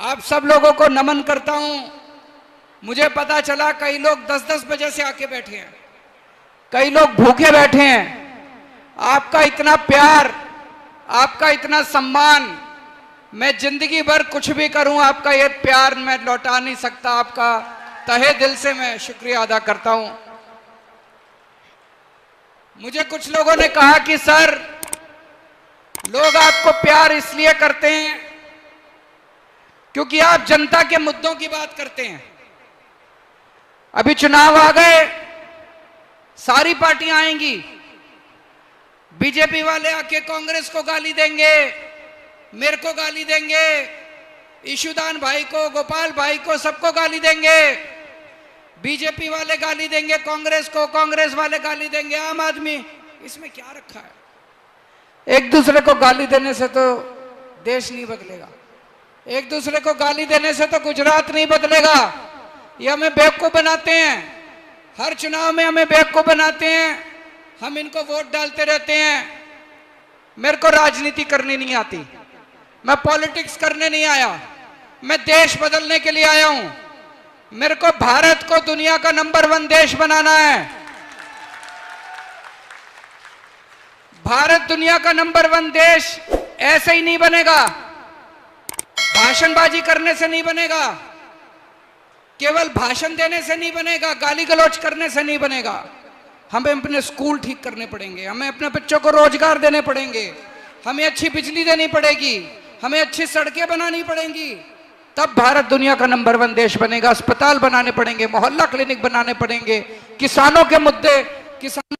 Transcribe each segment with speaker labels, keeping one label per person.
Speaker 1: आप सब लोगों को नमन करता हूं। मुझे पता चला कई लोग 10-10 बजे से आके बैठे हैं, कई लोग भूखे बैठे हैं। आपका इतना प्यार, आपका इतना सम्मान, मैं जिंदगी भर कुछ भी करूं, आपका ये प्यार मैं लौटा नहीं सकता। आपका तहे दिल से मैं शुक्रिया अदा करता हूं। मुझे कुछ लोगों ने कहा कि सर, लोग आपको प्यार इसलिए करते हैं क्योंकि आप जनता के मुद्दों की बात करते हैं। अभी चुनाव आ गए, सारी पार्टियां आएंगी, बीजेपी वाले आके कांग्रेस को गाली देंगे, मेरे को गाली देंगे, ईशुदान भाई को, गोपाल भाई को, सबको गाली देंगे। बीजेपी वाले गाली देंगे कांग्रेस को, कांग्रेस वाले गाली देंगे आम आदमी। इसमें क्या रखा है? एक दूसरे को गाली देने से तो देश नहीं बदलेगा, एक दूसरे को गाली देने से तो गुजरात नहीं बदलेगा। ये हमें बेवकूफ बनाते हैं, हर चुनाव में हमें बेवकूफ बनाते हैं, हम इनको वोट डालते रहते हैं। मेरे को राजनीति करनी नहीं आती, मैं पॉलिटिक्स करने नहीं आया, मैं देश बदलने के लिए आया हूं। मेरे को भारत को दुनिया का नंबर 1 देश बनाना है। भारत दुनिया का नंबर 1 देश ऐसे ही नहीं बनेगा, भाषणबाजी करने से नहीं बनेगा, केवल भाषण देने से नहीं बनेगा, गाली गलौज करने से नहीं बनेगा। हमें अपने स्कूल ठीक करने पड़ेंगे, हमें अपने बच्चों को रोजगार देने पड़ेंगे, हमें अच्छी बिजली देनी पड़ेगी, हमें अच्छी सड़कें बनानी पड़ेंगी, तब भारत दुनिया का नंबर 1 देश बनेगा। अस्पताल बनाने पड़ेंगे, मोहल्ला क्लिनिक बनाने पड़ेंगे, किसानों के मुद्दे, किसानों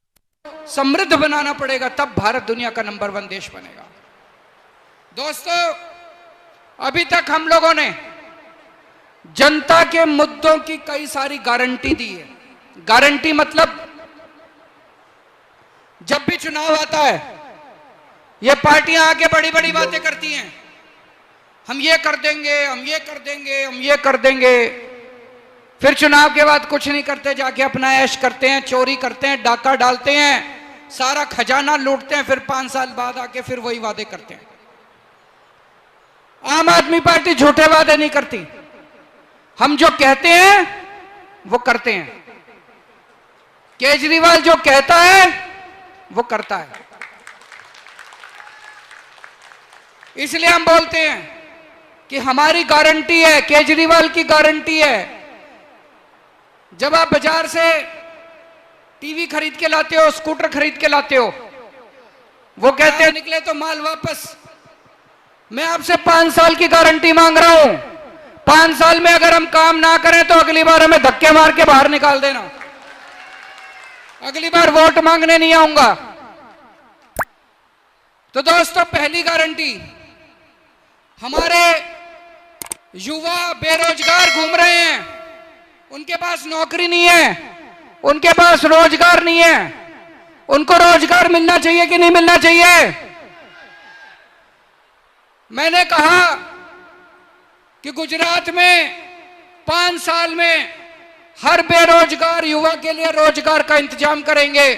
Speaker 1: को समृद्ध बनाना पड़ेगा, तब भारत दुनिया का नंबर 1 देश बनेगा। दोस्तों, अभी तक हम लोगों ने जनता के मुद्दों की कई सारी गारंटी दी है। गारंटी मतलब जब भी चुनाव आता है, ये पार्टियां आके बड़ी बड़ी बातें करती हैं, हम ये कर देंगे, हम ये कर देंगे, हम ये कर देंगे। फिर चुनाव के बाद कुछ नहीं करते, जाके अपना ऐश करते हैं, चोरी करते हैं, डाका डालते हैं, सारा खजाना लूटते हैं, फिर 5 साल बाद आके फिर वही वादे करते हैं। आम आदमी पार्टी झूठे वादे नहीं करती, हम जो कहते हैं वो करते हैं। केजरीवाल जो कहता है वो करता है, इसलिए हम बोलते हैं कि हमारी गारंटी है, केजरीवाल की गारंटी है। जब आप बाजार से टीवी खरीद के लाते हो, स्कूटर खरीद के लाते हो, वो कहते हैं निकले तो माल वापस। मैं आपसे 5 साल की गारंटी मांग रहा हूं, 5 साल में अगर हम काम ना करें तो अगली बार हमें धक्के मार के बाहर निकाल देना, अगली बार वोट मांगने नहीं आऊंगा। तो दोस्तों, पहली गारंटी, हमारे युवा बेरोजगार घूम रहे हैं, उनके पास नौकरी नहीं है, उनके पास रोजगार नहीं है, उनको रोजगार मिलना चाहिए कि नहीं मिलना चाहिए? मैंने कहा कि गुजरात में 5 साल में हर बेरोजगार युवा के लिए रोजगार का इंतजाम करेंगे।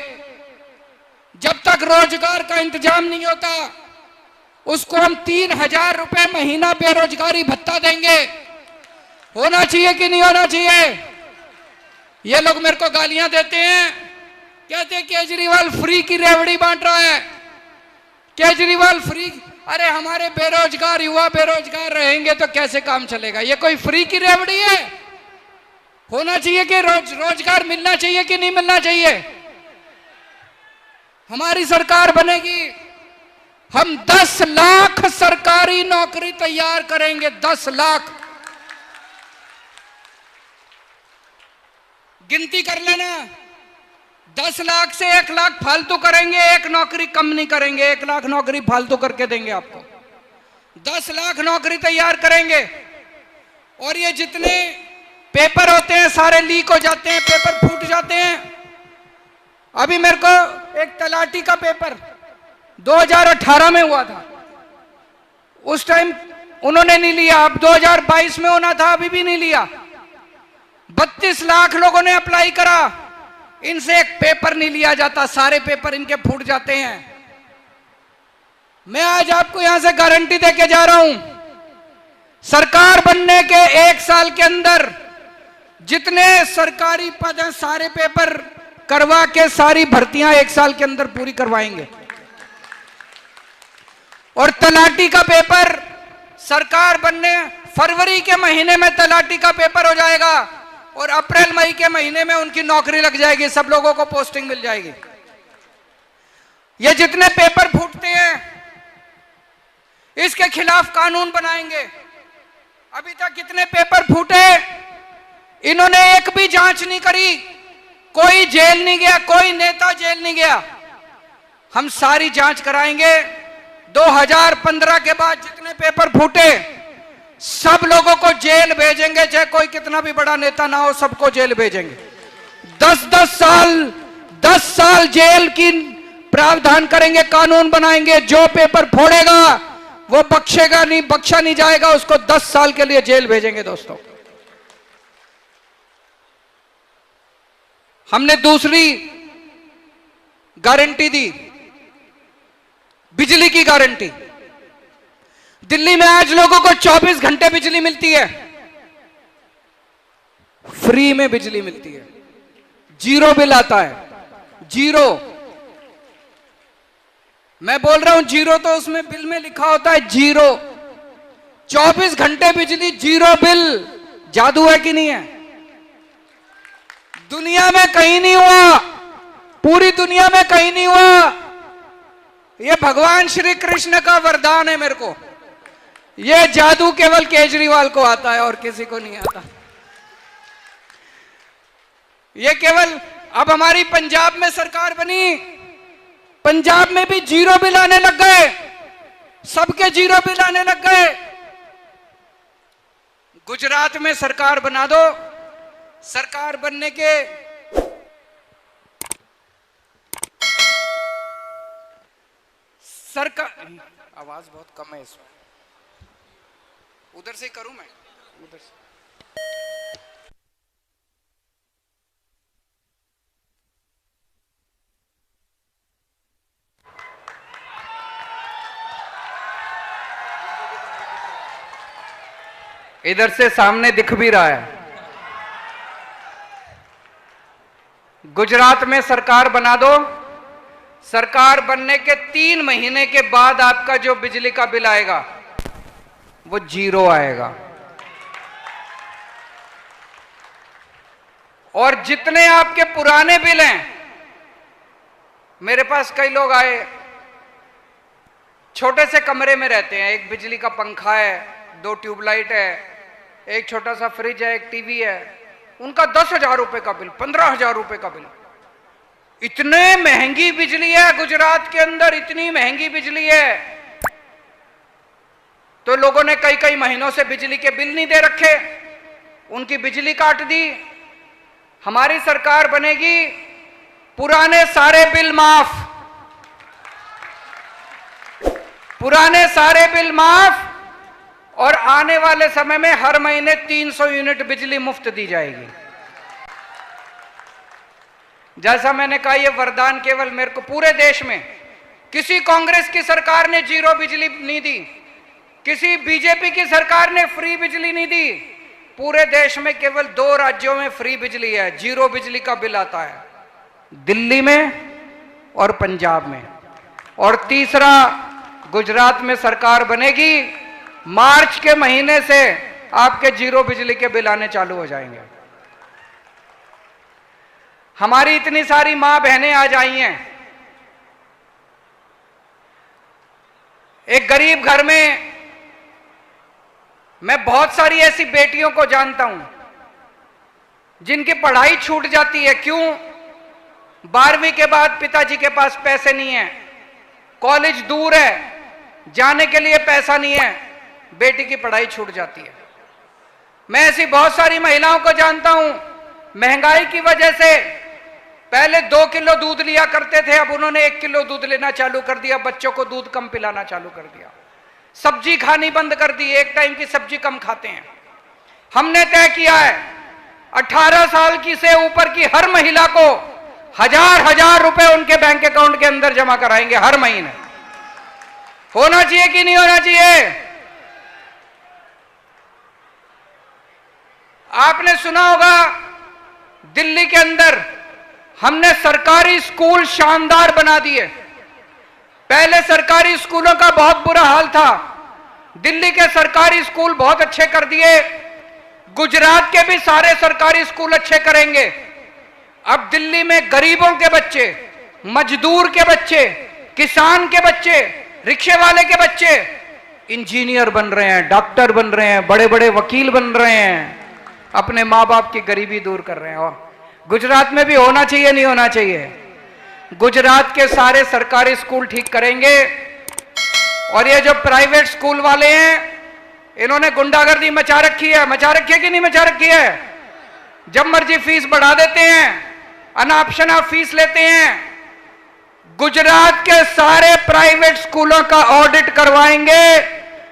Speaker 1: जब तक रोजगार का इंतजाम नहीं होता, उसको हम 3,000 रुपए महीना बेरोजगारी भत्ता देंगे। होना चाहिए कि नहीं होना चाहिए? ये लोग मेरे को गालियां देते हैं, कहते हैं केजरीवाल फ्री की रेवड़ी बांट रहा है, केजरीवाल फ्री। अरे हमारे बेरोजगार युवा बेरोजगार रहेंगे तो कैसे काम चलेगा? ये कोई फ्री की रेवड़ी है? होना चाहिए कि रोजगार मिलना चाहिए कि नहीं मिलना चाहिए? हमारी सरकार बनेगी, हम 10 लाख सरकारी नौकरी तैयार करेंगे, 10 लाख। गिनती कर लेना, 10 लाख से 1 लाख फालतू करेंगे, 1 नौकरी कम नहीं करेंगे, 1 लाख नौकरी फालतू करके देंगे आपको। 10 लाख नौकरी तैयार करेंगे। और ये जितने पेपर होते हैं सारे लीक हो जाते हैं, पेपर फूट जाते हैं। अभी मेरे को एक तलाटी का पेपर 2018 में हुआ था, उस टाइम उन्होंने नहीं लिया, अब 2022 में होना था, अभी भी नहीं लिया। 32 लाख लोगों ने अप्लाई करा, इनसे एक पेपर नहीं लिया जाता, सारे पेपर इनके फूट जाते हैं। मैं आज आपको यहां से गारंटी देके जा रहा हूं, सरकार बनने के 1 साल के अंदर जितने सरकारी पद हैं सारे पेपर करवा के सारी भर्तियां 1 साल के अंदर पूरी करवाएंगे। और तलाटी का पेपर सरकार बनने फरवरी के महीने में तलाटी का पेपर हो जाएगा और अप्रैल मई के महीने में उनकी नौकरी लग जाएगी, सब लोगों को पोस्टिंग मिल जाएगी। ये जितने पेपर फूटते हैं इसके खिलाफ कानून बनाएंगे। अभी तक कितने पेपर फूटे, इन्होंने एक भी जांच नहीं करी, कोई जेल नहीं गया, कोई नेता जेल नहीं गया। हम सारी जांच कराएंगे। 2015 के बाद जितने पेपर फूटे सब लोगों को जेल भेजेंगे, चाहे कोई कितना भी बड़ा नेता ना हो, सबको जेल भेजेंगे। 10 साल जेल की प्रावधान करेंगे, कानून बनाएंगे। जो पेपर फोड़ेगा वो बख्शेगा नहीं, बख्शा नहीं जाएगा, उसको 10 साल के लिए जेल भेजेंगे। दोस्तों, हमने दूसरी गारंटी दी, बिजली की गारंटी। दिल्ली में आज लोगों को 24 घंटे बिजली मिलती है, फ्री में बिजली मिलती है, जीरो बिल आता है, जीरो। मैं बोल रहा हूं जीरो, तो उसमें बिल में लिखा होता है जीरो। 24 घंटे बिजली, जीरो बिल। जादू है कि नहीं है? दुनिया में कहीं नहीं हुआ, पूरी दुनिया में कहीं नहीं हुआ। यह भगवान श्री कृष्ण का वरदान है मेरे को। यह जादू केवल केजरीवाल को आता है और किसी को नहीं आता। यह केवल अब हमारी पंजाब में सरकार बनी, पंजाब में भी जीरो बिल आने लग गए, सबके जीरो बिल आने लग गए। गुजरात में सरकार बना दो, सरकार बनने के सरकार, आवाज बहुत कम है इसमें, उधर से करूं मैं, उधर से। इधर से सामने दिख भी रहा है। गुजरात में सरकार बना दो, सरकार बनने के 3 महीने के बाद आपका जो बिजली का बिल आएगा वो जीरो आएगा। और जितने आपके पुराने बिल हैं, मेरे पास कई लोग आए, छोटे से कमरे में रहते हैं, एक बिजली का पंखा है, 2 ट्यूबलाइट है, एक छोटा सा फ्रिज है, एक टीवी है, उनका 10,000 रुपए का बिल, 15,000 रुपए का बिल। इतने महंगी बिजली है गुजरात के अंदर, इतनी महंगी बिजली है। तो लोगों ने कई महीनों से बिजली के बिल नहीं दे रखे, उनकी बिजली काट दी। हमारी सरकार बनेगी, पुराने सारे बिल माफ, पुराने सारे बिल माफ, और आने वाले समय में हर महीने 300 यूनिट बिजली मुफ्त दी जाएगी। जैसा मैंने कहा, यह वरदान केवल मेरे को, पूरे देश में किसी कांग्रेस की सरकार ने जीरो बिजली नहीं दी, किसी बीजेपी की सरकार ने फ्री बिजली नहीं दी। पूरे देश में केवल 2 राज्यों में फ्री बिजली है, जीरो बिजली का बिल आता है, दिल्ली में और पंजाब में। और तीसरा, गुजरात में सरकार बनेगी, मार्च के महीने से आपके जीरो बिजली के बिल आने चालू हो जाएंगे। हमारी इतनी सारी मां बहनें आज आई हैं। एक गरीब घर में मैं बहुत सारी ऐसी बेटियों को जानता हूं जिनकी पढ़ाई छूट जाती है। क्यों? 12वीं के बाद पिताजी के पास पैसे नहीं है, कॉलेज दूर है, जाने के लिए पैसा नहीं है, बेटी की पढ़ाई छूट जाती है। मैं ऐसी बहुत सारी महिलाओं को जानता हूं, महंगाई की वजह से पहले 2 किलो दूध लिया करते थे, अब उन्होंने 1 किलो दूध लेना चालू कर दिया, बच्चों को दूध कम पिलाना चालू कर दिया, सब्जी खानी बंद कर दी, एक टाइम की सब्जी कम खाते हैं। हमने तय किया है 18 साल की से ऊपर की हर महिला को 1000 रुपए उनके बैंक अकाउंट के अंदर जमा कराएंगे हर महीने। होना चाहिए कि नहीं होना चाहिए? आपने सुना होगा दिल्ली के अंदर हमने सरकारी स्कूल शानदार बना दिए। पहले सरकारी स्कूलों का बहुत बुरा हाल था, दिल्ली के सरकारी स्कूल बहुत अच्छे कर दिए। गुजरात के भी सारे सरकारी स्कूल अच्छे करेंगे। अब दिल्ली में गरीबों के बच्चे, मजदूर के बच्चे, किसान के बच्चे, रिक्शे वाले के बच्चे इंजीनियर बन रहे हैं, डॉक्टर बन रहे हैं, बड़े बड़े वकील बन रहे हैं, अपने माँ बाप की गरीबी दूर कर रहे हैं। और गुजरात में भी होना चाहिए, नहीं होना चाहिए? गुजरात के सारे सरकारी स्कूल ठीक करेंगे। और ये जो प्राइवेट स्कूल वाले हैं, इन्होंने गुंडागर्दी मचा रखी है कि नहीं मचा रखी है? जब मर्जी फीस बढ़ा देते हैं, अनापशना फीस लेते हैं। गुजरात के सारे प्राइवेट स्कूलों का ऑडिट करवाएंगे,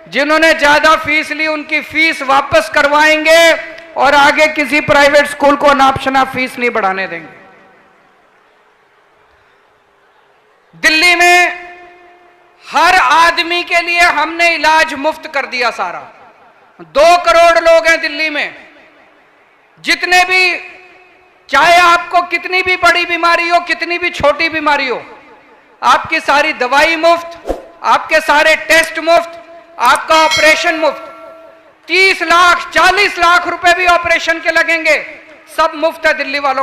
Speaker 1: जिन्होंने ज्यादा फीस ली उनकी फीस वापस करवाएंगे और आगे किसी प्राइवेट स्कूल को अनापशना फीस नहीं बढ़ाने देंगे। दिल्ली में हर आदमी के लिए हमने इलाज मुफ्त कर दिया सारा। 2 करोड़ लोग हैं दिल्ली में, जितने भी, चाहे आपको कितनी भी बड़ी बीमारी हो, कितनी भी छोटी बीमारी हो, आपकी सारी दवाई मुफ्त, आपके सारे टेस्ट मुफ्त, आपका ऑपरेशन मुफ्त। 30 लाख 40 लाख रुपए भी ऑपरेशन के लगेंगे, सब मुफ्त है दिल्ली वालों के।